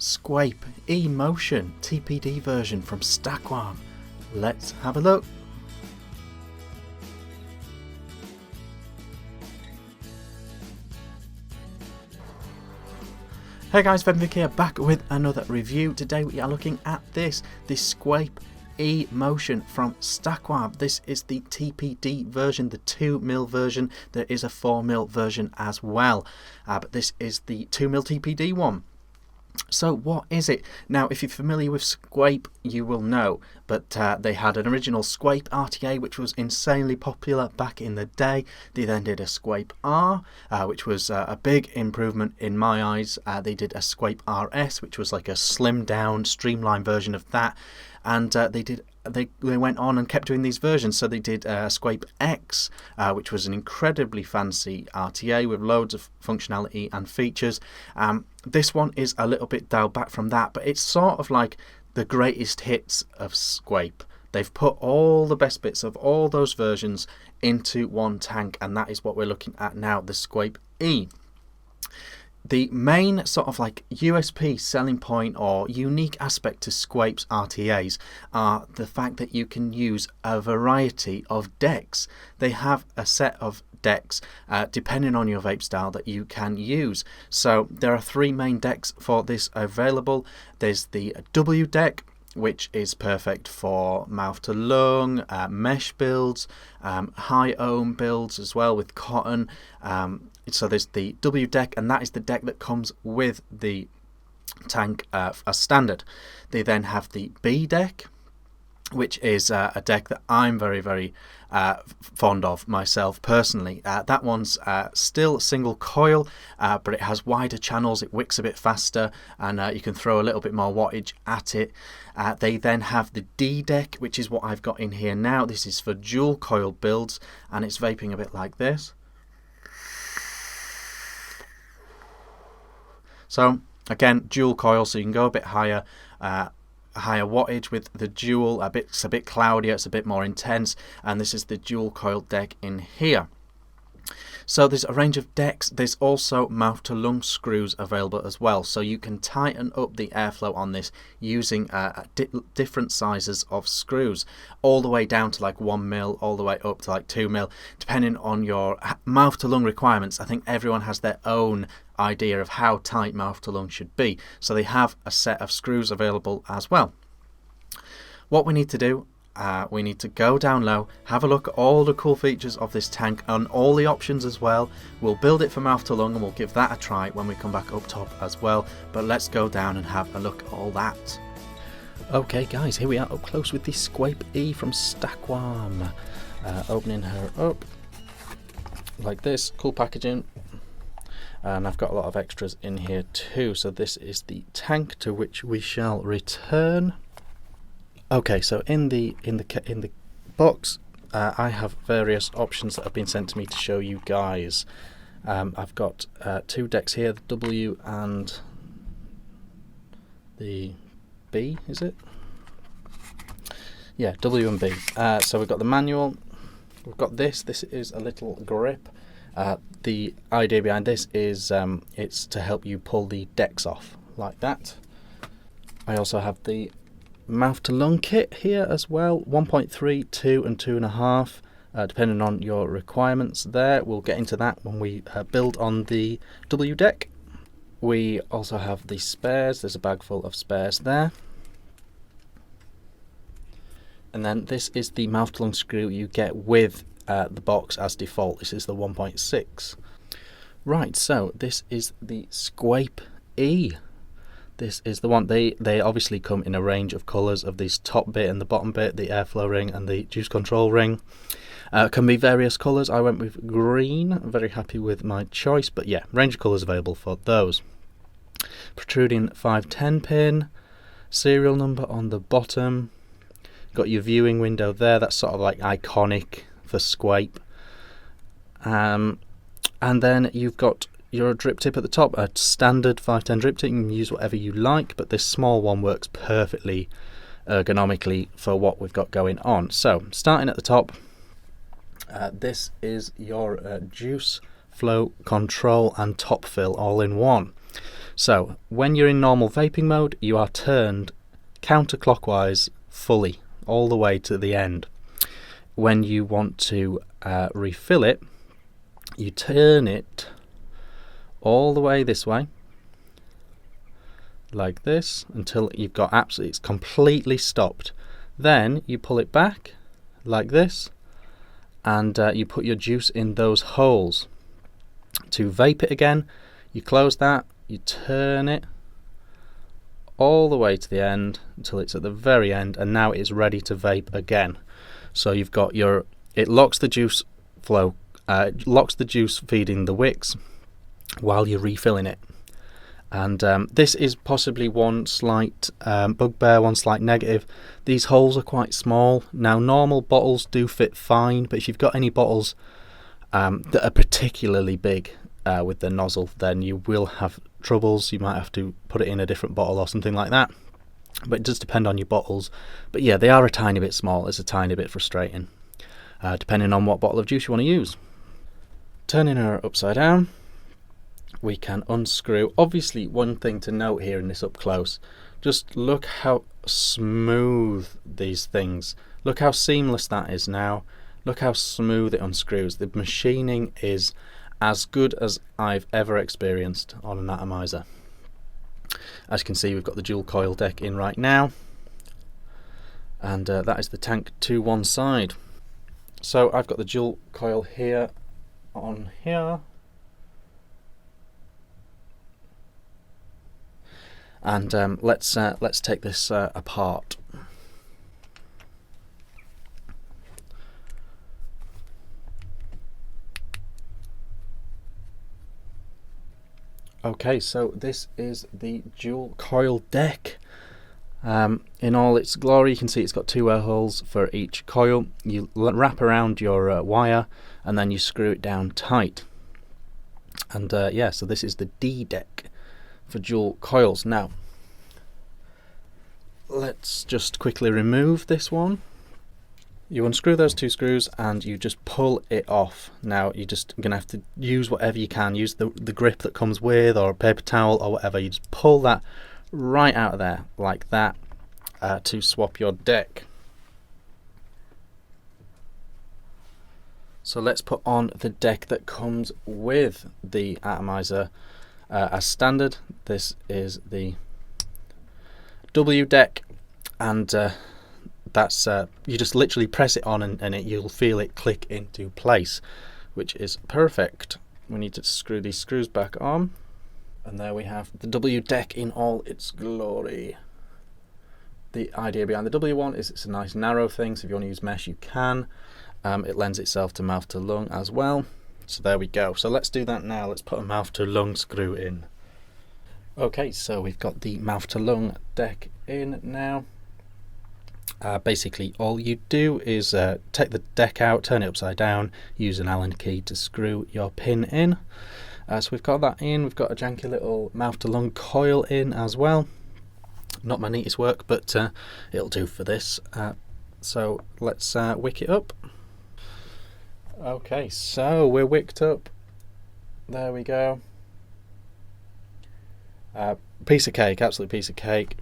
SQuape eMotion TPD version from stattqualm. Let's have a look. Hey guys, Vick here, back with another review. Today we are looking at this SQuape eMotion from stattqualm. This is the TPD version, the 2mm version. There is a 4mm version as well, but this is the 2mm TPD one. So what is it? Now, if you're familiar with SQuape, you will know, but they had an original SQuape RTA, which was insanely popular back in the day. They then did a SQuape R, which was a big improvement in my eyes. They did a SQuape RS, which was like a slimmed down, streamlined version of that, and they went on and kept doing these versions. So they did SQuape X, which was an incredibly fancy RTA with loads of functionality and features. This one is a little bit dialed back from that, but it's sort of like the greatest hits of SQuape. They've put all the best bits of all those versions into one tank, and that is what we're looking at now, the SQuape E. The main sort of like USP selling point or unique aspect to SQuape's RTAs are the fact that you can use a variety of decks. They have a set of decks depending on your vape style that you can use. So there are three main decks for this available. There's the W deck, which is perfect for mouth to lung, mesh builds, high ohm builds as well with cotton. So there's the W deck, and that is the deck that comes with the tank as standard. They then have the B deck, which is a deck that I'm very fond of myself personally. That one's still single coil, but it has wider channels, it wicks a bit faster, and you can throw a little bit more wattage at it. They then have the D deck, which is what I've got in here now. This is for dual coil builds, and it's vaping a bit like this. So again, dual coil, so you can go a bit higher, higher wattage with the dual. It's a bit cloudier, it's a bit more intense, and this is the dual coil deck in here. So there's a range of decks. There's also mouth to lung screws available as well, so you can tighten up the airflow on this using different sizes of screws, all the way down to like 1mm, all the way up to like 2mm, depending on your mouth to lung requirements. I think everyone has their own idea of how tight mouth to lung should be, so they have a set of screws available as well. What we need to do, we need to go down low, have a look at all the cool features of this tank and all the options as well. We'll build it for mouth to lung and we'll give that a try when we come back up top as well, but let's go down and have a look at all that. Okay guys, here we are up close with the SQuape E from stattqualm. Opening her up like this, cool packaging. And I've got a lot of extras in here too. So this is the tank to which we shall return. Okay, so in the box, I have various options that have been sent to me to show you guys. I've got two decks here, the W and the B. Is it? Yeah, W and B. So we've got the manual. We've got this. This is a little grip. The idea behind this is it's to help you pull the decks off like that. I also have the mouth to lung kit here as well, 1.3, 2 and 2.5, depending on your requirements there. We'll get into that when we build on the W deck. We also have the spares. There's a bag full of spares there. And then this is the mouth to lung screw you get with the box as default. This is the 1.6. Right, so this is the SQuape E. This is the one. They obviously come in a range of colours of this top bit and the bottom bit, the airflow ring and the juice control ring. Can be various colours. I went with green. I'm very happy with my choice, but yeah, range of colours available for those. Protruding 510 pin, serial number on the bottom. Got your viewing window there. That's sort of like iconic for SQuape. And then you've got your drip tip at the top, a standard 510 drip tip. You can use whatever you like, but this small one works perfectly ergonomically for what we've got going on. So starting at the top, this is your juice flow control and top fill all in one. So when you're in normal vaping mode, you are turned counterclockwise fully, all the way to the end. When you want to refill it, you turn it all the way this way, like this, until you've got it's completely stopped. Then you pull it back like this, and you put your juice in those holes. To vape it again, you close that, you turn it all the way to the end until it's at the very end, and now it's ready to vape again. So you've got it locks the juice flow, locks the juice feeding the wicks while you're refilling it. And this is possibly one slight bugbear, one slight negative. These holes are quite small. Now, normal bottles do fit fine, but if you've got any bottles that are particularly big with the nozzle, then you will have troubles. You might have to put it in a different bottle or something like that. But it does depend on your bottles. But yeah, they are a tiny bit small. It's a tiny bit frustrating, depending on what bottle of juice you want to use. Turning her upside down, we can unscrew. Obviously, one thing to note here in this up close, just look how smooth these things, look how seamless that is now, look how smooth it unscrews. The machining is as good as I've ever experienced on an atomizer. As you can see, we've got the dual coil deck in right now, and that is the tank to one side. So I've got the dual coil here on here, and let's take this apart. Okay, so this is the dual coil deck in all its glory. You can see it's got two air holes for each coil. You wrap around your wire, and then you screw it down tight. And yeah, so this is the D deck for dual coils. Now, let's just quickly remove this one. You unscrew those two screws and you just pull it off. Now you're just going to have to use whatever you can. Use the grip that comes with, or a paper towel or whatever. You just pull that right out of there like that to swap your deck. So let's put on the deck that comes with the atomizer as standard. This is the W deck, and that's you just literally press it on, and you'll feel it click into place, which is perfect. We need to screw these screws back on, and there we have the W deck in all its glory. The idea behind the W one is it's a nice narrow thing, so if you want to use mesh you can. It lends itself to mouth to lung as well. So there we go. So let's do that now. Let's put a mouth to lung screw in. Okay, so we've got the mouth to lung deck in now. Basically all you do is take the deck out, turn it upside down, use an Allen key to screw your pin in. So we've got that in. We've got a janky little mouth to lung coil in as well. Not my neatest work, but it'll do for this. So let's wick it up. Okay, so we're wicked up. There we go. Piece of cake, absolute piece of cake.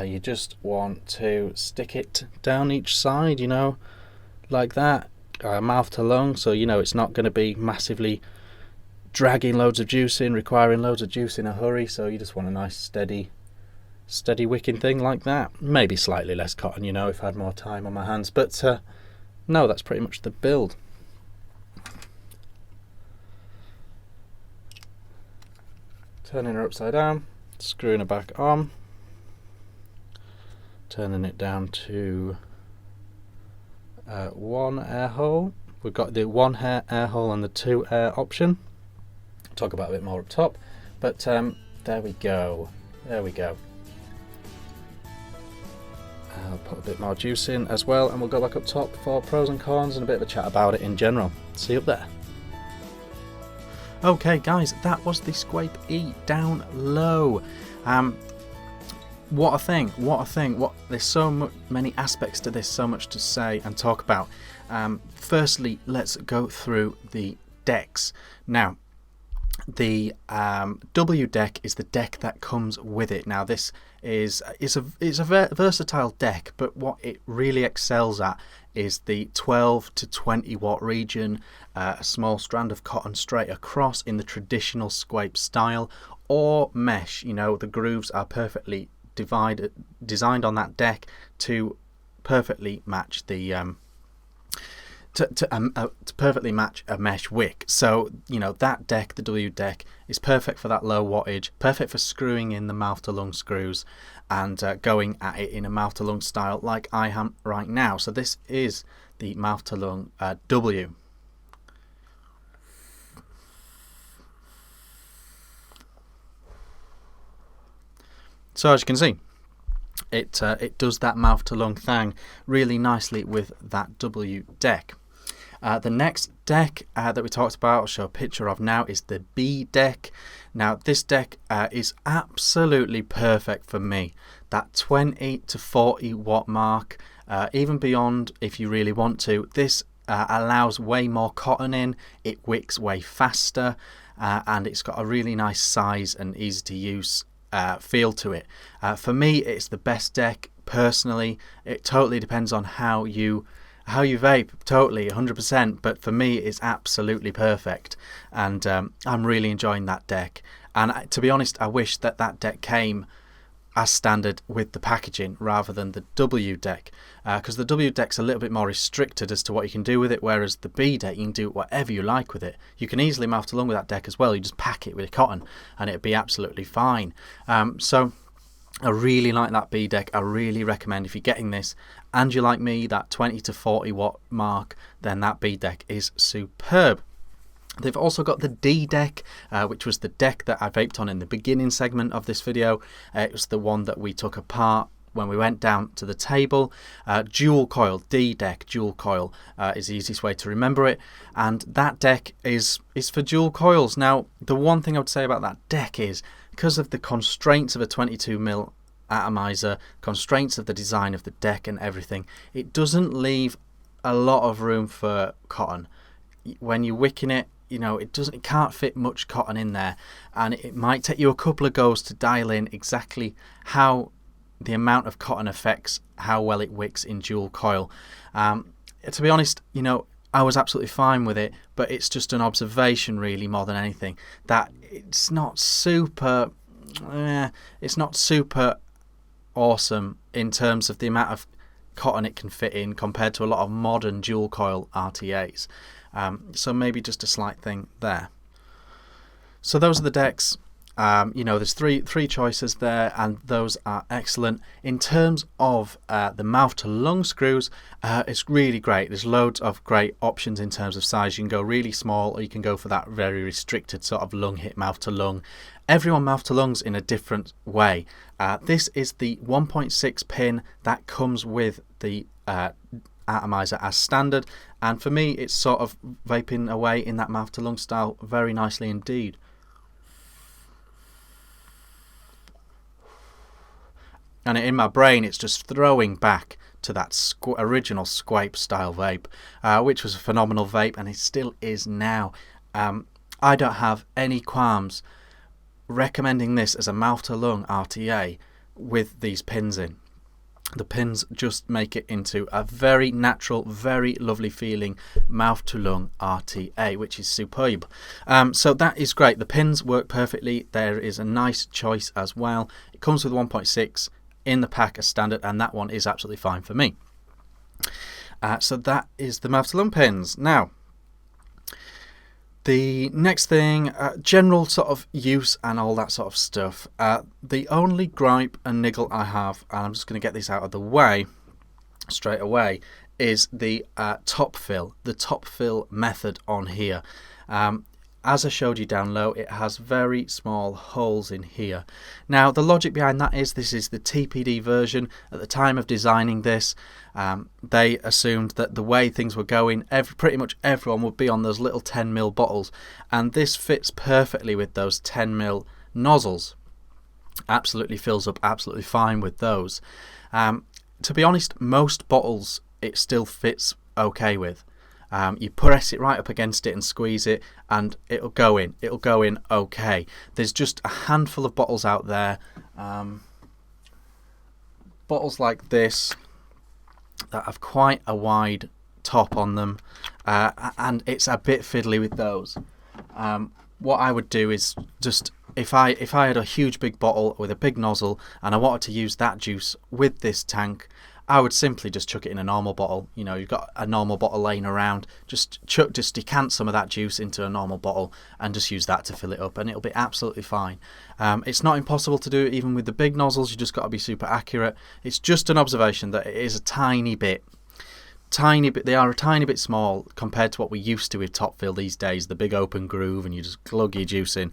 You just want to stick it down each side, you know, like that, mouth to lung, so you know it's not going to be massively dragging loads of juice in, requiring loads of juice in a hurry. So you just want a nice steady wicking thing like that. Maybe slightly less cotton, you know, if I had more time on my hands, but no, that's pretty much the build. Turning her upside down, screwing her back on, turning it down to one air hole. We've got the one air hole and the two air option. I'll talk about a bit more up top, but there we go. There we go. I'll put a bit more juice in as well, and we'll go back up top for pros and cons and a bit of a chat about it in general. See you up there. Okay guys, that was the SQuape E down low. What a thing, there's so many aspects to this, so much to say and talk about. Firstly, let's go through the decks. Now, The W deck is the deck that comes with it. Now this is a versatile deck, but what it really excels at is the 12 to 20 watt region, a small strand of cotton straight across in the traditional SQuape style, or mesh. You know, the grooves are perfectly designed on that deck to perfectly match the to perfectly match a mesh wick. So you know, that deck, the W deck, is perfect for that low wattage, perfect for screwing in the mouth to lung screws and going at it in a mouth to lung style like I am right now. So this is the mouth to lung W. So as you can see, it does that mouth to lung thing really nicely with that W deck. The next deck that we talked about, I'll show a picture of now, is the B deck. Now this deck is absolutely perfect for me. That 20 to 40 watt mark, even beyond if you really want to. This allows way more cotton in, it wicks way faster, and it's got a really nice size and easy to use feel to it. For me, it's the best deck personally. It totally depends on how you vape, totally 100%, but for me it's absolutely perfect, and I'm really enjoying that deck. And to be honest, I wish that deck came as standard with the packaging rather than the W deck, because the W deck's a little bit more restricted as to what you can do with it, whereas the B deck, you can do whatever you like with it. You can easily mouth to lung with that deck as well. You just pack it with cotton and it'd be absolutely fine. So I really like that B deck. I really recommend, if you're getting this and you like me, that 20 to 40 watt mark, then that B deck is superb. They've also got the D deck, which was the deck that I vaped on in the beginning segment of this video. It was the one that we took apart when we went down to the table. Dual coil, D deck, dual coil is the easiest way to remember it. And that deck is for dual coils. Now, the one thing I would say about that deck is, because of the constraints of a 22mm atomizer, constraints of the design of the deck and everything, it doesn't leave a lot of room for cotton. When you're wicking it, you know, it can't fit much cotton in there, and it might take you a couple of goes to dial in exactly how the amount of cotton affects how well it wicks in dual coil. To be honest, you know, I was absolutely fine with it, but it's just an observation really more than anything that it's not super awesome in terms of the amount of cotton it can fit in compared to a lot of modern dual coil RTAs. So maybe just a slight thing there. So those are the decks. You know, there's three choices there, and those are excellent. In terms of the mouth to lung screws, it's really great. There's loads of great options in terms of size. You can go really small, or you can go for that very restricted sort of lung hit mouth to lung. Everyone mouth to lungs in a different way. This is the 1.6 pin that comes with the atomizer as standard, and for me it's sort of vaping away in that mouth to lung style very nicely indeed. And in my brain it's just throwing back to that original SQuape style vape, which was a phenomenal vape, and it still is now. I don't have any qualms recommending this as a mouth to lung RTA with these pins in. The pins just make it into a very natural, very lovely feeling mouth to lung RTA, which is superb. So that is great. The pins work perfectly. There is a nice choice as well. It comes with 1.6 in the pack as standard, and that one is absolutely fine for me. So that is the mouth to lung pins. Now, the next thing, general sort of use and all that sort of stuff. The only gripe and niggle I have, and I'm just going to get this out of the way straight away, is the top fill. The top fill method on here. As I showed you down low, it has very small holes in here. Now, the logic behind that is this is the TPD version. At the time of designing this, they assumed that the way things were going, pretty much everyone would be on those little 10mm bottles, and this fits perfectly with those 10mm nozzles. Absolutely fills up absolutely fine with those. To be honest, most bottles it still fits okay with. You press it right up against it and squeeze it, and it'll go in. It'll go in okay. There's just a handful of bottles out there, bottles like this that have quite a wide top on them, and it's a bit fiddly with those. What I would do is just, if I had a huge big bottle with a big nozzle and I wanted to use that juice with this tank, I would simply just chuck it in a normal bottle. You know, you've got a normal bottle laying around, just decant some of that juice into a normal bottle and just use that to fill it up, and it'll be absolutely fine. It's not impossible to do it even with the big nozzles. You just got to be super accurate. It's just an observation that it is a tiny bit. They are a tiny bit small compared to what we used to with top fill these days, the big open groove, and you just glug your juice in.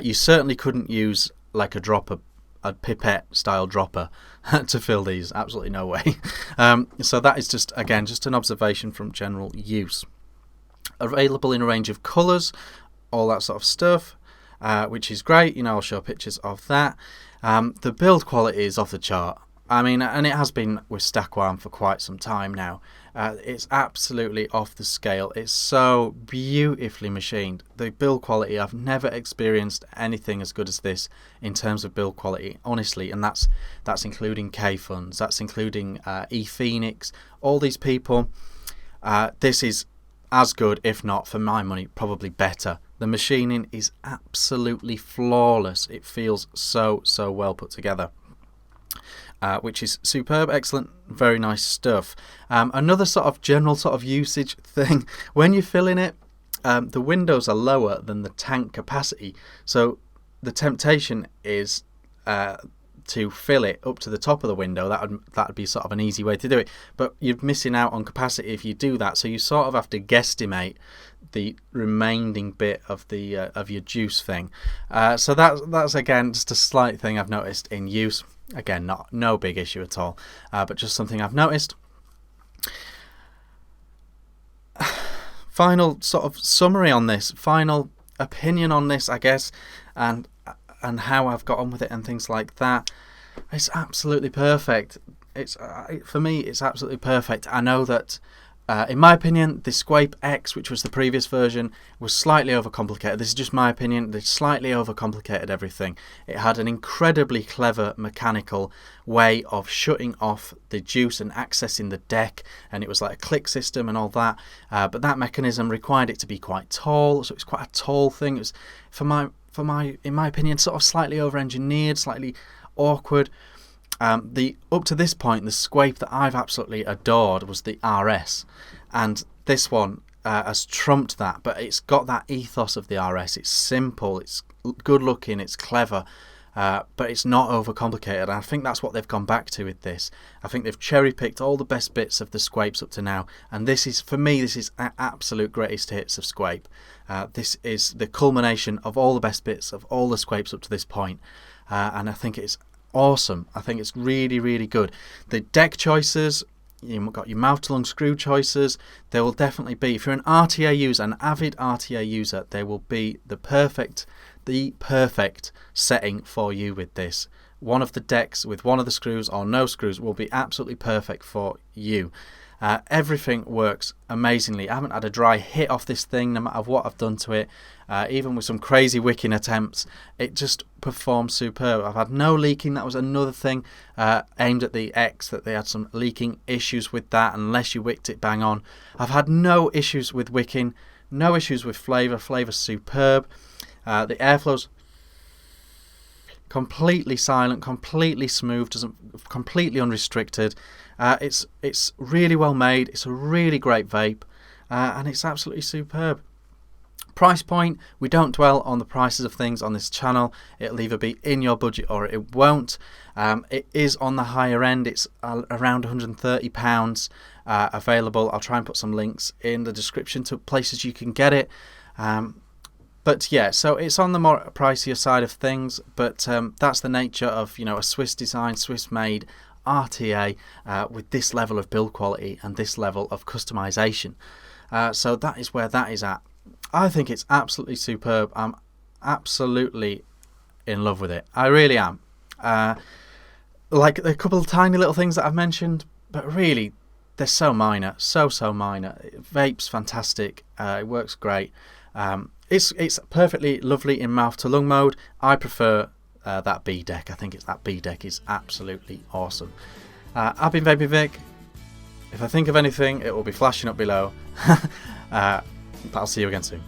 You certainly couldn't use like a pipette style dropper to fill these. Absolutely no way. So that is just an observation from general use. Available in a range of colours, all that sort of stuff, which is great. You know, I'll show pictures of that. The build quality is off the chart. I mean, and it has been with SQuape for quite some time now. It's absolutely off the scale. It's so beautifully machined. The build quality, I've never experienced anything as good as this in terms of build quality, honestly. And that's including K-Funds, that's including ePhoenix, all these people. This is as good, if not, for my money, probably better. The machining is absolutely flawless. It feels so well put together. Which is superb, excellent, very nice stuff. Another sort of general sort of usage thing, when you're filling it, the windows are lower than the tank capacity, so the temptation is to fill it up to the top of the window. That'd be sort of an easy way to do it, but you're missing out on capacity if you do that, so you sort of have to guesstimate the remaining bit of the of your juice thing. So that's again just a slight thing I've noticed in use. Again, no big issue at all, but just something I've noticed. Final sort of summary on this, final opinion on this, I guess, and how I've got on with it and things like that. It's absolutely perfect. It's for me, it's absolutely perfect. I know that in my opinion, the SQuape X, which was the previous version, was slightly overcomplicated. This is just my opinion. They slightly overcomplicated everything. It had an incredibly clever mechanical way of shutting off the juice and accessing the deck, and it was like a click system and all that. But that mechanism required it to be quite tall, so it was quite a tall thing. It was, in my opinion, sort of slightly over-engineered, slightly awkward. Up to this point, the SQuape that I've absolutely adored was the RS, and this one has trumped that, but it's got that ethos of the RS. It's simple, it's good looking, it's clever, but it's not overcomplicated, and I think that's what they've gone back to with this. I think they've cherry picked all the best bits of the SQuapes up to now, and this is, for me, this is absolute greatest hits of SQuape. This is the culmination of all the best bits of all the SQuapes up to this point, and I think it's awesome. I think it's really good. The deck choices, you've got your mouth to lung screw choices. They will definitely be, if you're an RTA user, an avid RTA user, they will be the perfect setting for you with this. One of the decks with one of the screws or no screws will be absolutely perfect for you. Everything works amazingly. I haven't had a dry hit off this thing no matter what I've done to it. Even with some crazy wicking attempts, it just performs superb. I've had no leaking. That was another thing aimed at the X, that they had some leaking issues with that unless you wicked it bang on. I've had no issues with wicking, no issues with flavour. Flavour's superb. The airflow's completely silent, completely smooth, completely unrestricted. It's really well made. It's a really great vape, and it's absolutely superb. Price point, we don't dwell on the prices of things on this channel. It'll either be in your budget or it won't. It is on the higher end. It's around £130 available. I'll try and put some links in the description to places you can get it. But yeah, so it's on the more pricier side of things, but that's the nature of, you know, a Swiss design, Swiss made RTA with this level of build quality and this level of customization. So that is where that is at. I think it's absolutely superb. I'm absolutely in love with it. I really am. Like a couple of tiny little things that I've mentioned, but really they're so minor, so minor. Vape's fantastic. It works great. It's perfectly lovely in mouth to lung mode. I prefer that B deck. I think that B deck is absolutely awesome. I've been Vaping Vic. If I think of anything, it will be flashing up below. But I'll see you again soon.